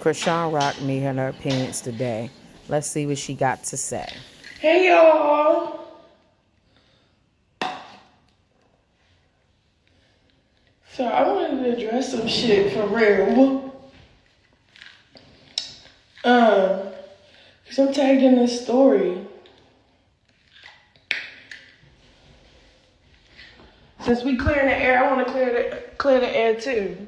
Chrisean rocked me and her opinions today. Let's see what she got to say. Hey, y'all. So I wanted to address some shit for real. Cause I'm tagged in this story. Since we clearing the air, I want to clear the air too.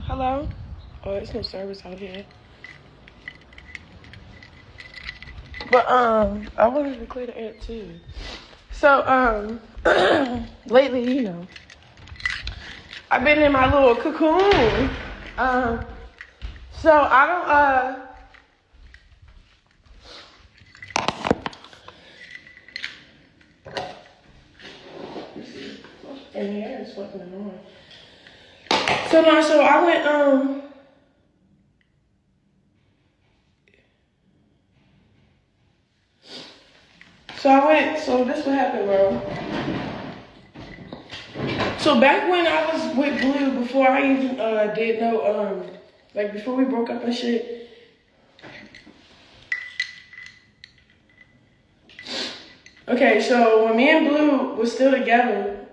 Hello? Oh, there's no service out here. But I wanted to clear the air too. So lately, you know, I've been in my little cocoon. So I don't and the air is fucking annoying. So I went so this what happened, bro. So back when I was with Blue, before I even did no like before we broke up and shit. Okay, so when me and Blue was still together,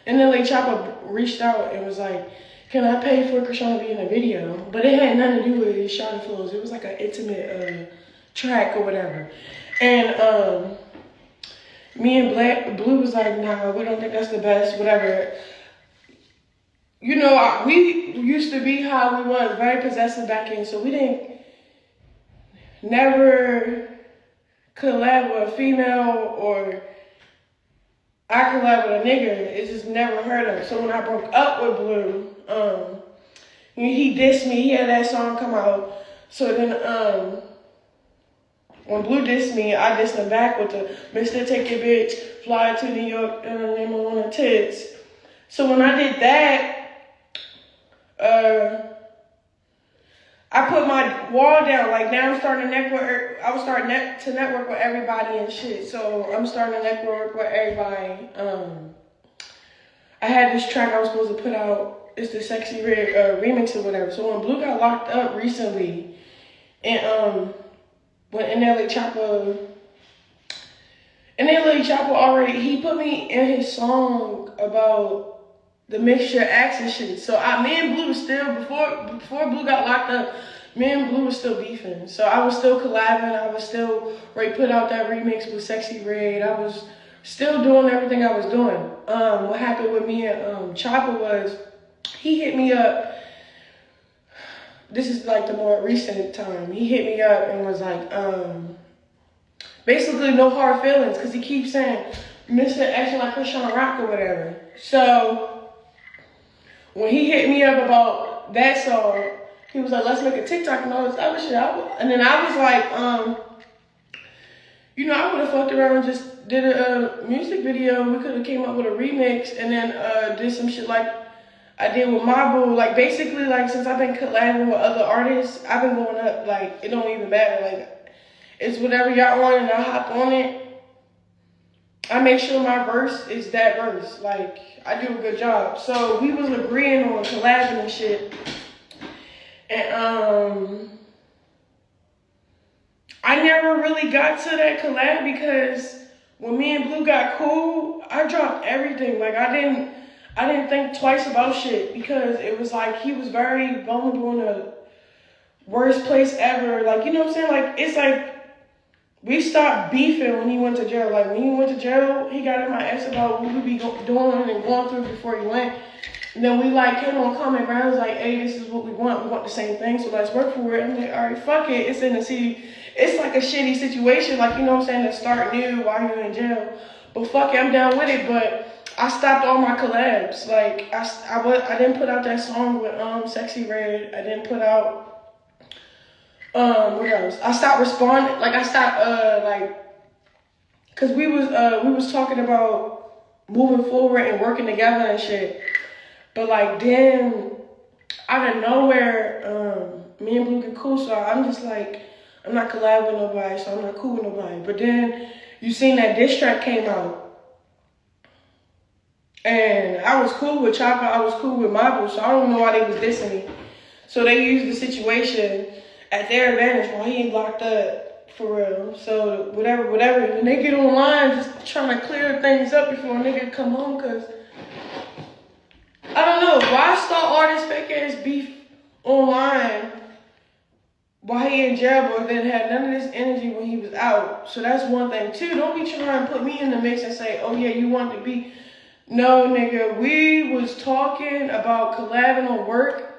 and then like Chopper reached out and was like, "Can I pay for Chrisean to be in a video?" But it had nothing to do with his shot flows. It was like an intimate track or whatever. And me and Blue was like, "Nah, we don't think that's the best, whatever." You know, we used to be how we was, very possessive back in, so we didn't never collab with a female or I collab with a nigga. It just never heard of. So when I broke up with Blue, he dissed me. He had that song come out. So then when Blue dissed me, I dissed him back with the Mr. Take Your Bitch, Fly to New York, and the name of one of tits. So when I did that, I put my wall down. Like now I'm starting to network. I was starting to network with everybody and shit. So I'm starting to network with everybody. I had this track I was supposed to put out. It's the Sexy Red remix or whatever. So when Blue got locked up recently, and when NLA Chopper already, he put me in his song about the mixture acts and shit. So me and Blue was still, before Blue got locked up, me and Blue was still beefing. So I was still collabing. I was still put out that remix with Sexy Red. I was still doing everything I was doing. What happened with me and Chopper was, he hit me up. This is like the more recent time. He hit me up and was like, basically no hard feelings, because he keeps saying, Mr. Action like Chrisean Rock or whatever. So when he hit me up about that song, he was like, let's make a TikTok and all this other shit. And then I was like, you know, I would have fucked around and just did a music video. We could have came up with a remix and then did some shit like I did with my boo. Like basically, like since I've been collabing with other artists, I've been going up. Like it don't even matter. Like it's whatever y'all want and I hop on it. I make sure my verse is that verse. Like I do a good job. So we was agreeing on collabing and shit. And I never really got to that collab because when me and Blue got cool, I dropped everything. Like I didn't think twice about shit because it was like he was very vulnerable in the worst place ever. Like, you know what I'm saying? Like it's like we stopped beefing when he went to jail. Like when he went to jail, he got in my ass about what we be doing and going through before he went. And then we like came on common ground. Like, hey, this is what we want. We want the same thing, so let's work for it. I'm like, all right, fuck it. It's in the city. It's like a shitty situation. Like, you know what I'm saying, to start new while you're in jail. But fuck it, I'm down with it. But I stopped all my collabs. Like, I didn't put out that song with Sexy Red. I didn't put out what else? I stopped responding. Like I stopped cause we was talking about moving forward and working together and shit. But like then out of nowhere, me and Blue get cool, so I'm just like, I'm not collabing with nobody, so I'm not cool with nobody. But then you seen that diss track came out. And I was cool with Chopper, I was cool with Marvel, so I don't know why they was dissing me. So they used the situation at their advantage while he ain't locked up, for real. So whatever, when they get online, just trying to clear things up before a nigga come home, because I don't know, why start all this fake ass beef online while he in jail, but then had none of this energy when he was out? So that's one thing. Two, don't be trying to put me in the mix and say, oh yeah, you want to be. No, nigga, we was talking about collabing on work,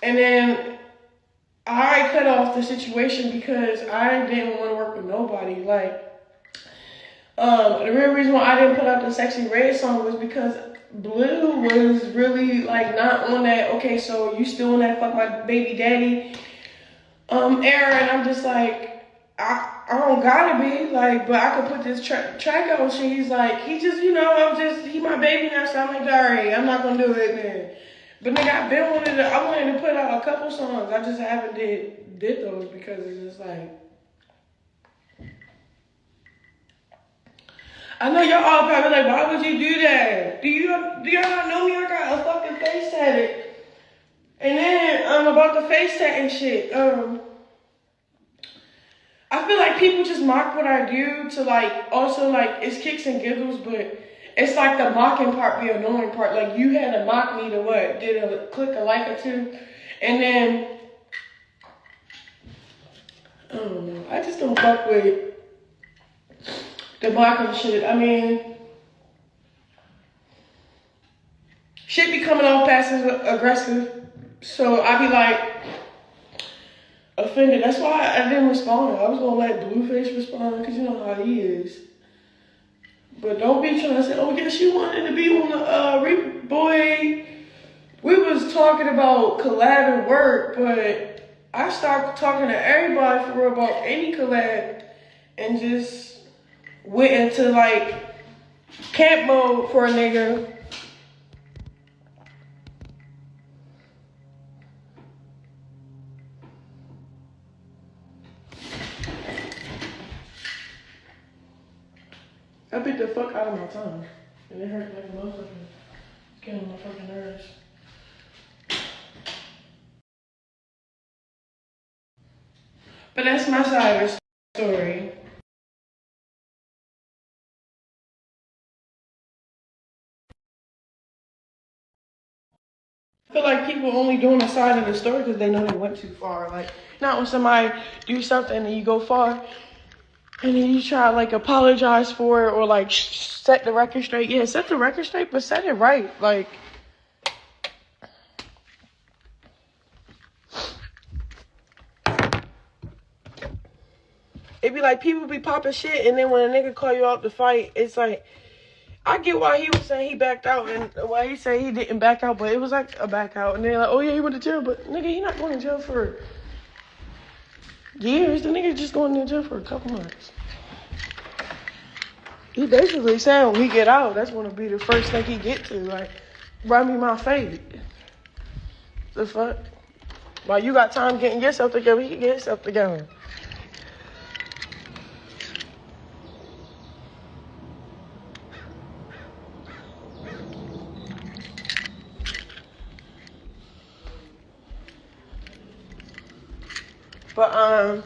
and then I cut off the situation because I didn't want to work with nobody. Like, the real reason why I didn't put out the Sexy Red song was because Blue was really like not on that, okay, so you still on that fuck my baby daddy era, and I'm just like, I don't gotta be, like, but I could put this track out and shit. He's like, he just, he my baby now, so I'm like, alright, I'm not gonna do it, man. But nigga, I wanted to put out a couple songs. I just haven't did those because it's just like, I know y'all all probably like, why would you do that? Do y'all not know me? I got a fucking face tatted. And then about the face tat and shit, I feel like people just mock what I do to like, also like, it's kicks and giggles, but it's like the mocking part, the annoying part. Like, you had to mock me to what? Did a click a like or two? And then, I don't know. I just don't fuck with the mocking shit. I mean, shit be coming off passive aggressive. So I be like, offended. That's why I didn't respond. I was gonna let Blueface respond because you know how he is. But don't be trying to say, oh, yes, you wanted to be on the boy. We was talking about collab and work, but I stopped talking to everybody for real about any collab and just went into like camp mode for a nigga. I beat the fuck out of my tongue. And it hurt like a motherfucker. It's getting on my fucking nerves. But that's my side of the story. I feel like people only doing a side of the story because they know they went too far. Like, not when somebody do something and you go far and then you try to like apologize for it or like set the record straight. Yeah, set the record straight, but set it right. Like, it be like people be popping shit and then when a nigga call you out to fight, it's like, I get why he was saying he backed out and why he said he didn't back out, but it was like a back out. And they're like, oh yeah, he went to jail, but nigga, he not going to jail for years. The nigga just going to jail for a couple months. He basically said when he get out, that's going to be the first thing he get to. Like, run me my fate. The fuck? While you got time getting yourself together, he can get himself together. But,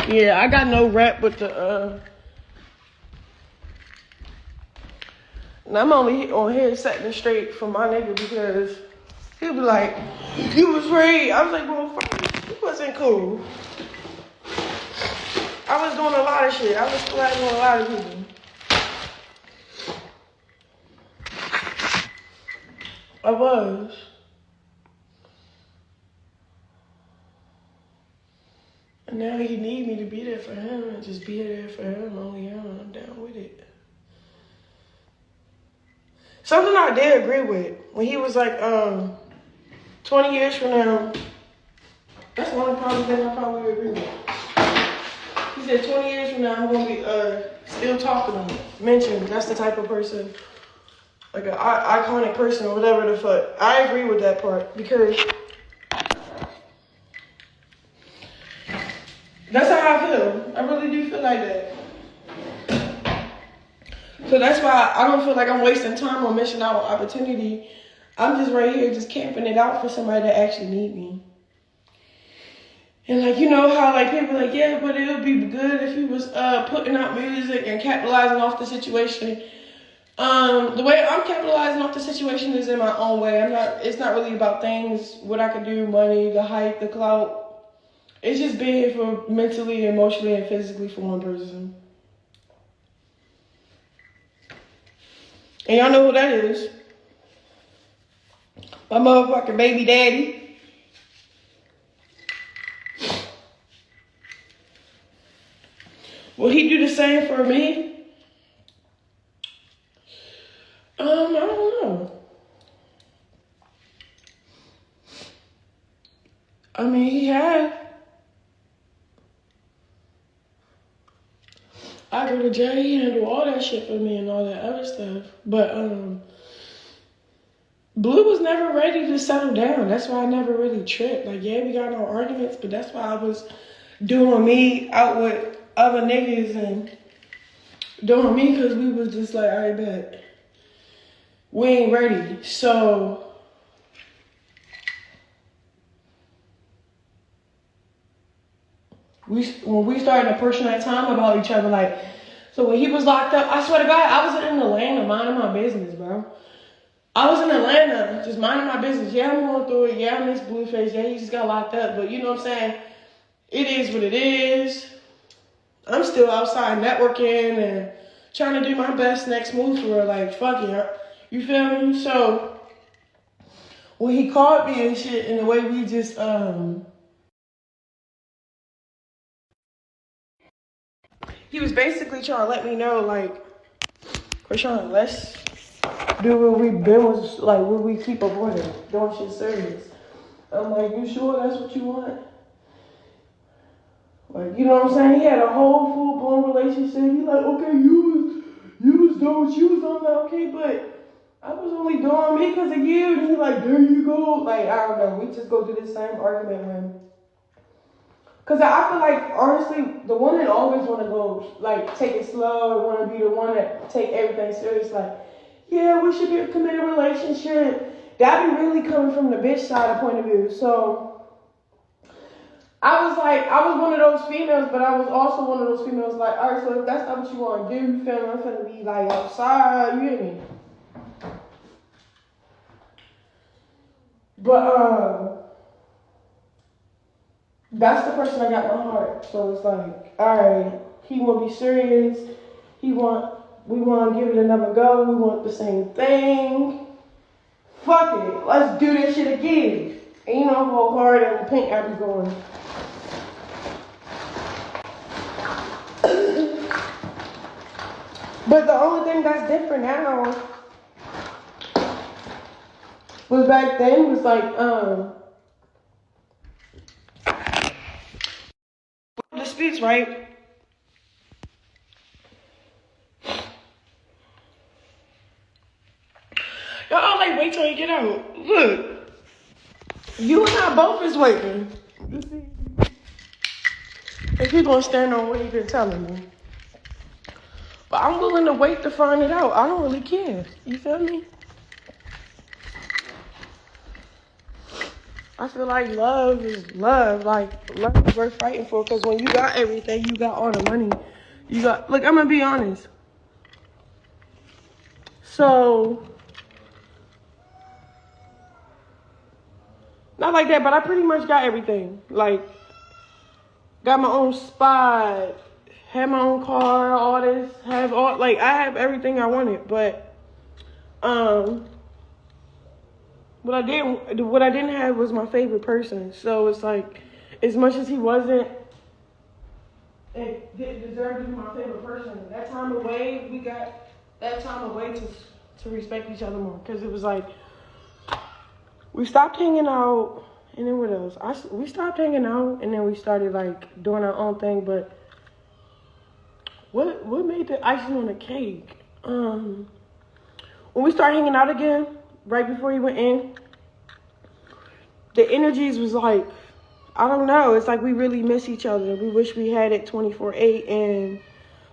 yeah, I got no rep with the, and I'm only on here setting it straight for my nigga because he'll be like, you was right. I was like, well, fuck, you wasn't cool. I was doing a lot of shit. I was collabing with a lot of people. I was. And now he need me to be there for him and just be there for him, only him, and I'm down with it. Something I did agree with, when he was like, 20 years from now, that's one of the probably things I probably agree with. He said 20 years from now, I'm gonna be still talking to him. Mentioned. That's the type of person, like an iconic person or whatever the fuck. I agree with that part because that's how I feel. I really do feel like that. So that's why I don't feel like I'm wasting time or missing out on opportunity. I'm just right here, just camping it out for somebody that actually need me. And like, you know how like people are like, yeah, but it would be good if he was putting out music and capitalizing off the situation. The way I'm capitalizing off the situation is in my own way. It's not really about things, what I can do, money, the hype, the clout. It's just being here for mentally, emotionally, and physically for one person. And y'all know who that is. My motherfucking baby daddy. Will he do the same for me? I don't know. I mean, he had. I go to jail, he handled all that shit for me and all that other stuff. But Blue was never ready to settle down. That's why I never really tripped. Like, yeah, we got no arguments, but that's why I was doing me out with other niggas and doing me because we was just like, all right, bet. We ain't ready. So when we started approaching that time about each other, like, so when he was locked up, I swear to God, I was in Atlanta minding my business, bro. I was in Atlanta just minding my business. Yeah, I'm going through it. Yeah, I miss Blueface. Yeah, he just got locked up. But you know what I'm saying? It is what it is. I'm still outside networking and trying to do my best next move for her. Like, fuck it. You feel me? So when he called me and shit, and the way we just he was basically trying to let me know, like, Chrisean, let's do what we've been was like what we keep avoiding, doing shit serious. I'm like, you sure that's what you want? Like, you know what I'm saying? He had a whole full-blown relationship. He like, okay, you was doing what you was on that, okay, but I was only doing me because of you. And he like, there you go. Like, I don't know. We just go through the same argument with him. Because I feel like, honestly, the one that always want to go, like, take it slow and want to be the one that take everything serious, like, yeah, we should be a committed relationship. That be really coming from the bitch side of point of view. So I was one of those females, but I was also one of those females like, all right, so if that's not what you want to do, you feel me? I'm finna be like outside, you hear me? But that's the person I got in my heart. So it's like, all right, he want to be serious. We want to give it another go. We want the same thing. Fuck it, let's do this shit again. And you know how hard and the paint I be going. But the only thing that's different now was back then was like, disputes, right? Y'all like, wait till you get out. Look, you and I both is waiting. You see? If he gonna stand on what he been telling me. But I'm willing to wait to find it out. I don't really care. You feel me? I feel like love is love. Like, love is worth fighting for. Because when you got everything, you got all the money. Look, I'm going to be honest. So, not like that, but I pretty much got everything. Like, got my own spot. Have my own car, all this, I have everything I wanted, but what I didn't have was my favorite person. So it's like, as much as he wasn't, it didn't deserve to be my favorite person. That time away, we got that time away to respect each other more, because it was like, we stopped hanging out, and then what else? We stopped hanging out, and then we started like doing our own thing, but What made the icing on the cake? When we started hanging out again, right before he went in, the energies was like, I don't know. It's like we really miss each other. We wish we had it 24/8 and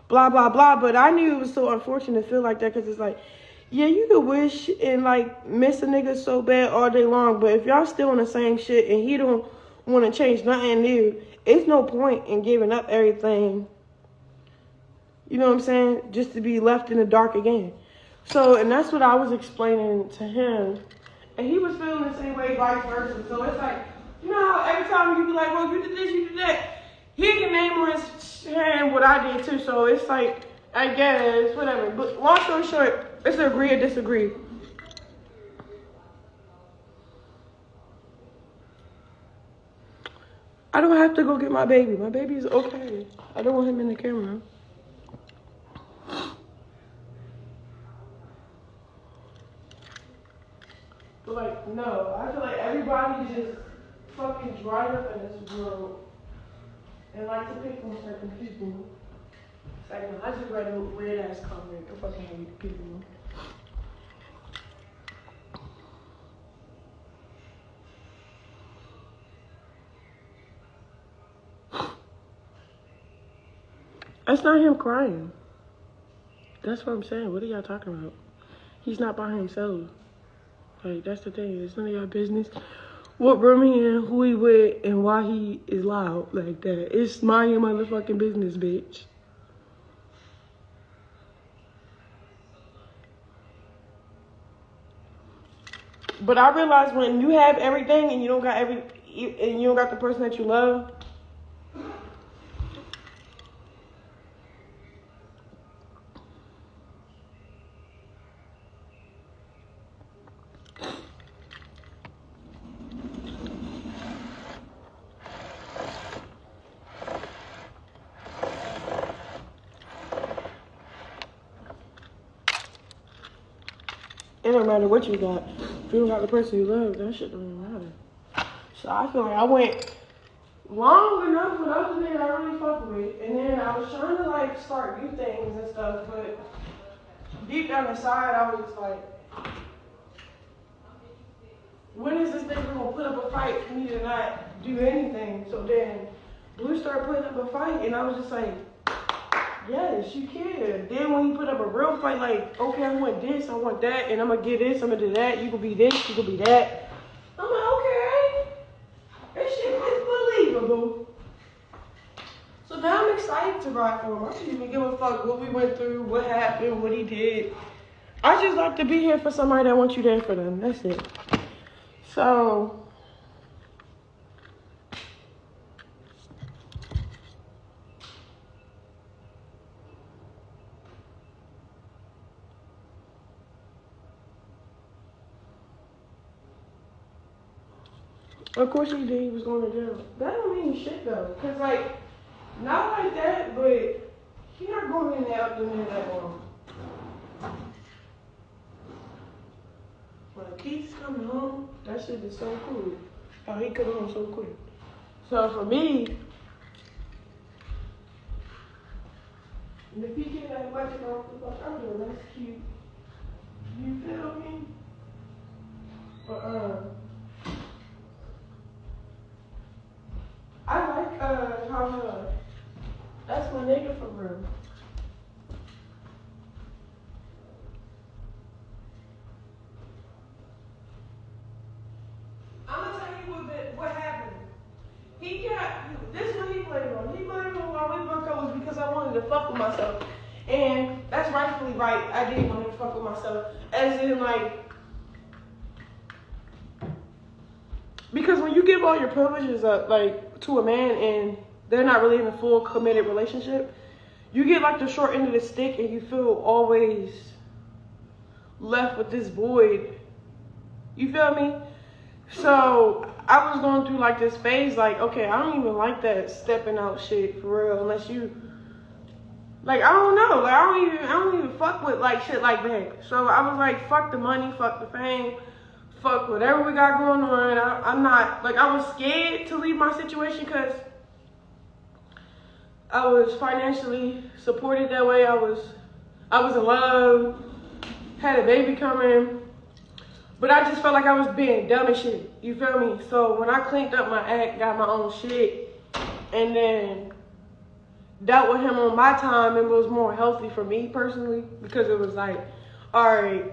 blah, blah, blah. But I knew it was so unfortunate to feel like that because it's like, yeah, you could wish and like miss a nigga so bad all day long. But if y'all still on the same shit and he don't want to change nothing new, it's no point in giving up everything. You know what I'm saying? Just to be left in the dark again. So, and that's what I was explaining to him. And he was feeling the same way, vice versa. So it's like, you know how every time you be like, well, you did this, you did that. He can name on his hand what I did too. So it's like, I guess, whatever. But long story short, it's agree or disagree. I don't have to go get my baby. My baby is okay. I don't want him in the camera. But like, no, I feel like everybody just fucking dried up in this world and like to pick on certain people. It's like, no, I just read a weird ass comment. I fucking hate people. That's not him crying. That's what I'm saying. What are y'all talking about? He's not by himself. Like, that's the thing. It's none of y'all business what room he in, who he with, and why he is loud like that. It's mind your motherfucking business, bitch. But I realize when you have everything and you don't got the person that you love, it don't matter what you got. If you don't got the person you love, that shit don't even matter. So I feel like I went long enough with other niggas I really fuck with. And then I was trying to like start new things and stuff, but deep down inside I was like, when is this nigga gonna put up a fight for me to not do anything? So then Blue started putting up a fight and I was just like, yes, you can. Then when he put up a real fight, like, okay, I want this, I want that, and I'm gonna get this, I'm gonna do that, you could be this, you could be that. I'm like, okay, this shit is believable. So now I'm excited to ride for him. I don't even give a fuck what we went through, what happened, what he did. I just like to be here for somebody that wants you there for them. That's it. So of course he did. He was going to jail. That don't mean shit though, cause like not like that, but he not going in there after me that long. When Keith's coming home, that shit is so cool. How he come home so quick. So for me, and if he get that much off the fuck I'm doing, that's cute. You feel me? But I like how that's my nigga for real. I'm gonna tell you what happened. He got this one he played on. He played on why we broke up was because I wanted to fuck with myself. And that's rightfully right. I did want to fuck with myself. As in like, because when you give all your privileges up like to a man and they're not really in a full committed relationship, you get like the short end of the stick and you feel always left with this void. You feel me? So I was going through like this phase, like, okay, I don't even like that stepping out shit for real, unless you, like, I don't know, like, I don't even fuck with like shit like that. So I was like, fuck the money, fuck the fame, fuck whatever we got going on. I'm not, like, I was scared to leave my situation because I was financially supported that way. I was in love, had a baby coming, but I just felt like I was being dumb and shit. You feel me? So when I cleaned up my act, got my own shit, and then dealt with him on my time, it was more healthy for me personally, because it was like, all right,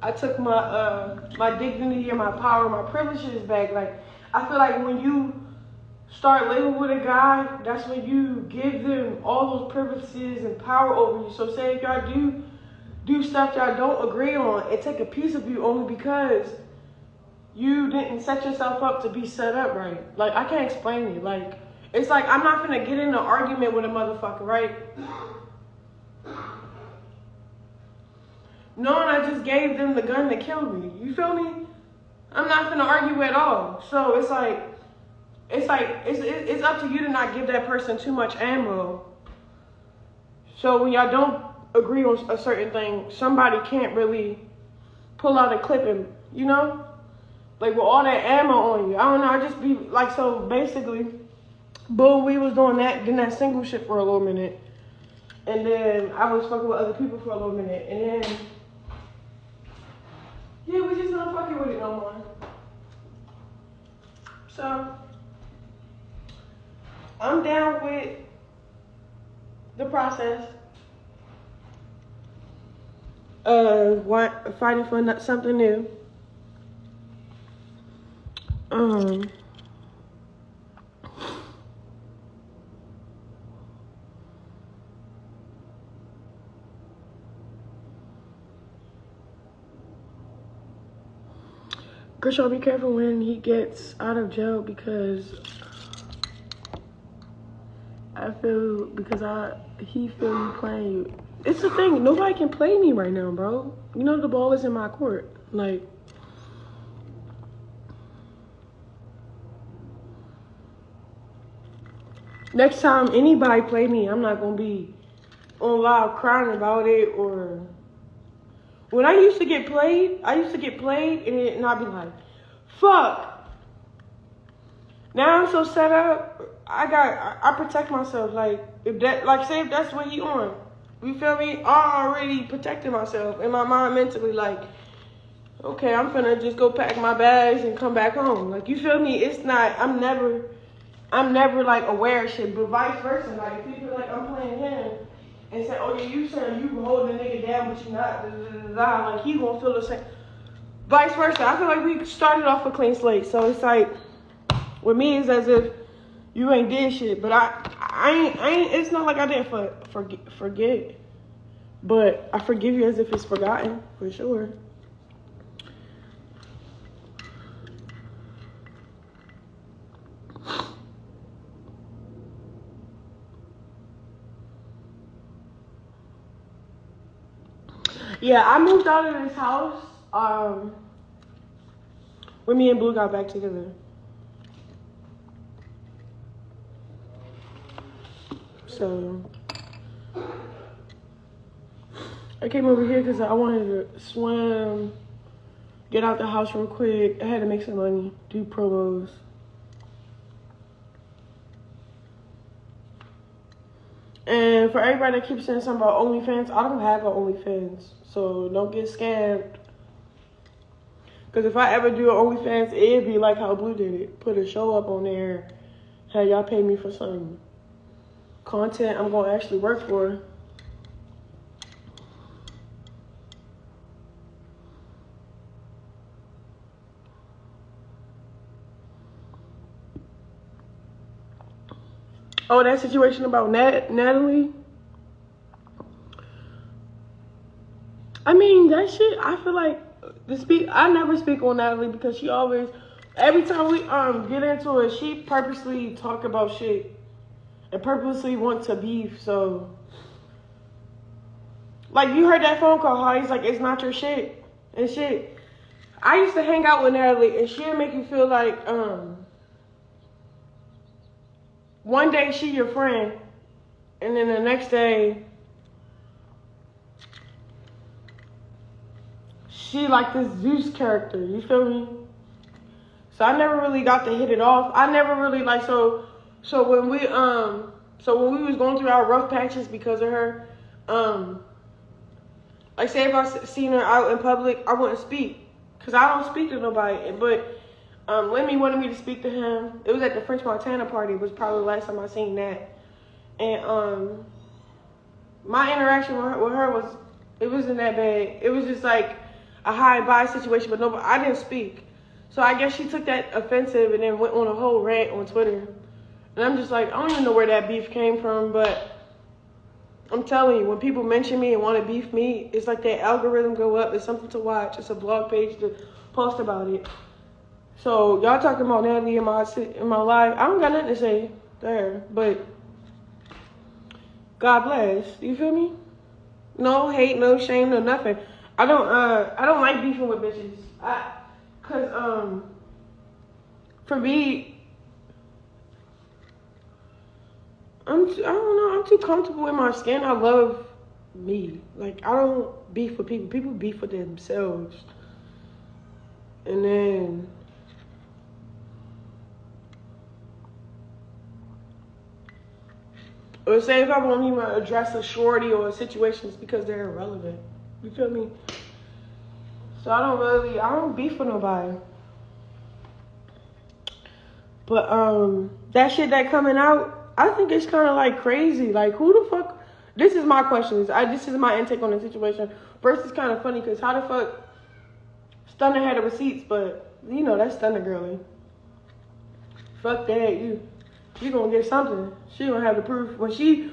I took my dignity and my power, my privileges back. Like, I feel like when you start living with a guy, that's when you give them all those privileges and power over you. So say if y'all do stuff y'all don't agree on, it take a piece of you only because you didn't set yourself up to be set up right. Like, I can't explain it. Like, it's like I'm not gonna get in an argument with a motherfucker, right? Knowing I just gave them the gun to kill me. You feel me? I'm not gonna argue at all. So it's up to you to not give that person too much ammo. So when y'all don't agree on a certain thing, somebody can't really pull out a clip and, you know? Like with all that ammo on you. I don't know, I just be like, so basically, boom, we was doing that, then that single shit for a little minute. And then I was fucking with other people for a little minute. And then, yeah, we just not fucking with it no more. So, I'm down with the process of fighting for something new. Chrisean, be careful when he gets out of jail, because he feel you playing you. It's the thing, nobody can play me right now, bro. You know the ball is in my court. Like, next time anybody play me, I'm not gonna be on live crying about it. Or when I used to get played and I'd be like, fuck. Now I'm so set up, I protect myself. Like, if that's what he on. You feel me? I already protected myself in my mind mentally, like, okay, I'm finna just go pack my bags and come back home. Like, you feel me? It's not, I'm never like aware of shit, but vice versa. Like, if you feel like I'm playing him and say, oh yeah, you saying you holding a nigga down, but you not, like, he gonna feel the same. Vice versa. I feel like we started off a clean slate. So it's like, with me, it's as if you ain't did shit, but I ain't, it's not like I didn't forget, but I forgive you as if it's forgotten, for sure. Yeah, I moved out of this house when me and Blue got back together. So I came over here because I wanted to swim, get out the house real quick. I had to make some money, do promos. And for everybody that keeps saying something about OnlyFans, I don't have an OnlyFans, so don't get scammed. Because if I ever do an OnlyFans, it'd be like how Blue did it. Put a show up on there, have y'all pay me for some content I'm going to actually work for. Oh, that situation about Natalie? I mean, that shit, I feel like, I never speak on Natalie because she always, every time we get into it, she purposely talk about shit and purposely want to beef. So, like, you heard that phone call, how he's like, it's not your shit and shit. I used to hang out with Natalie and she'd make you feel like, one day she your friend, and then the next day she like this Zeus character, you feel me? So I never really got to hit it off. I never really like, so when we So when we was going through our rough patches because of her, like say if I seen her out in public, I wouldn't speak. Because I don't speak to nobody. But Lemmy wanted me to speak to him. It was at the French Montana party. It was probably the last time I seen that. And my interaction with her it wasn't that bad. It was just like a high and by situation, but nobody, I didn't speak. So I guess she took that offensive and then went on a whole rant on Twitter. And I'm just like, I don't even know where that beef came from, but I'm telling you, when people mention me and want to beef me, it's like that algorithm go up. It's something to watch. It's a blog page to post about it. So y'all talking about Natalie in my life. I don't got nothing to say there, but God bless. You feel me? No hate, no shame, no nothing. I don't like beefing with bitches. Cause for me, I don't know. I'm too comfortable in my skin. I love me. Like I don't beef with people. People beef with themselves. And then or say if I won't even address a shorty or a situation, it's because they're irrelevant. You feel me? So I don't beef with nobody. But that shit that coming out, I think it's kind of like crazy. Like who the fuck? This is my question. This is my intake on the situation. First, it's kind of funny because how the fuck Stunner had the receipts, but you know that's Stunner girly. Fuck that, you gonna get something. She gonna have the proof. When she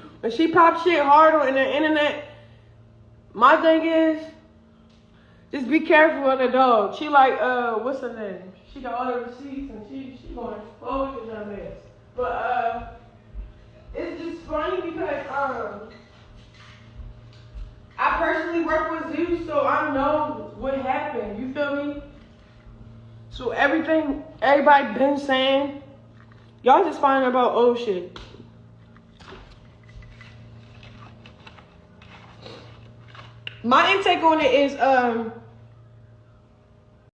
pop shit hard on the internet, my thing is, just be careful of the dog. She like, what's her name? She got all the receipts and she gonna expose your dumb ass. But it's just funny because I personally work with Zeus, so I know what happened. You feel me? So everybody been saying, y'all just finding about old shit. My intake on it is,